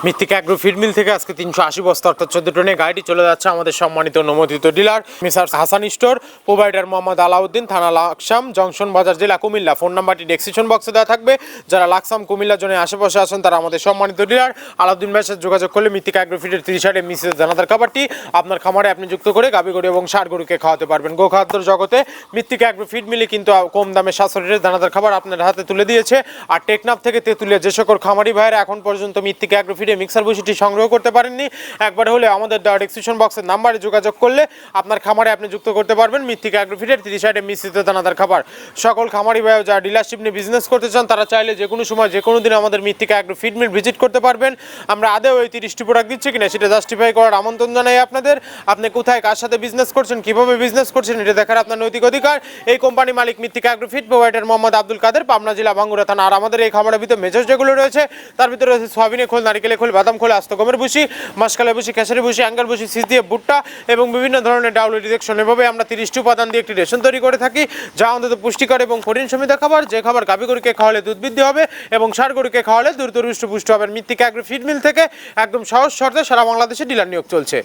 মৃত্তিকা agro feed mill থেকে আজকে 380 বস্তা অর্থাৎ 14 টনে গাড়িটি চলে যাচ্ছে আমাদের সম্মানিত অনুমোদিত dealer মিসার্স Hasan store, provider Mohammad Alauddin, থানা লাকসাম, জংশন বাজার, জেলা কুমিল্লা। ফোন নাম্বারটি ডেসক্রিপশন বক্সে দেওয়া থাকবে। যারা লাকসাম কুমিল্লা জোনের আশেপাশে আছেন তারা আমাদের সম্মানিত ডিলার আলাউদ্দিন ভাইয়ের সাথে যোগাযোগ করলে মৃত্তিকা অ্যাগ্রো ফিডের 30 মিসেস দানাদার খাবারটি আপনার খামারে আপনি যুক্ত করে গাভী গরু এবং ষাঁড় গরুকে খাওয়াতে পারবেন। গোখাদ্যর জগতে মৃত্তিকা অ্যাগ্রো ফিড মিলে কিন্তু কম দামে সাশ্রয়ের দানাদার খাবার আপনার হাতে তুলে দিয়েছে। আর টেকনাফ থেকে তেঁতুলিয়া যে সকল খামারি ভাইয়েরা এখন পর্যন্ত মৃত্তিকা অ্যাগ্রো ফিডে মিক্সার বসিটি সংগ্রহ করতে পারেননি, একবার হলে আমাদের দেওয়া ডেসক্রিপশন বক্সের নাম্বারে যোগাযোগ করলে আপনার খামারে আপনি যুক্ত করতে পারবেন মৃত্তিকা অ্যাগ্রো ফিডের 30 মিশ্রিত দানাদার খাবার। সকল খামারি ভাই যারা ডিলারশিপ নিয়ে বিজনেস করতে চান তারা চাইলে যে কোনো সময় যে কোনো দিন আমাদের মৃত্তিকা অ্যাগ্রো ফিড মিল ভিজিট করতে পারবেন। আমরা আদেও এই 30টি প্রোডাক্ট দিচ্ছি কিনা সেটা জাস্টিফাই করার আমন্ত্রণ জানাই আপনাদের। আপনি কোথায় কার সাথে বিজনেস করছেন, কিভাবে বিজনেস করছেন এটা দেখার আপনার নৈতিক অধিকার। এই কোম্পানি মালিক Mrittika agro feed, provider Mohammad Abdul Kader, Pabna জেলা ভাঙ্গুড়া থানা। আর আমাদের এই খামারের ভিতরে মেজর যেগুলো রয়েছে তার ভিতরে রয়েছে সয়াবিনের খোল, নারিকেলের খোল, বাদাম খোল, আস্ত গমের ভুসি, মাসকালের ভুসি, খেসারি ভুসি, অ্যাঙ্গার ভুসি, সিজ দিয়ে ভুট্টা এবং বিভিন্ন ধরনের ডাউল ডিরেকশন। এভাবে আমরা 30টি উপাদান দিয়ে একটি রেশন তৈরি করে থাকি যা অন্তত পুষ্টিকর এবং প্রোটিন সমৃদ্ধ খাবার, যে খাবার গাভী গরুকে খাওয়ালে দুধ বৃদ্ধি হবে এবং ষাঁড় গরুকে খাওয়ালে দ্রুত পুষ্ট হবে। মৃত্তিকা অ্যাগ্রো ফিড মিল থেকে একদম সহজ শর্তে সারা বাংলাদেশে ডিলার নিয়োগ চলছে।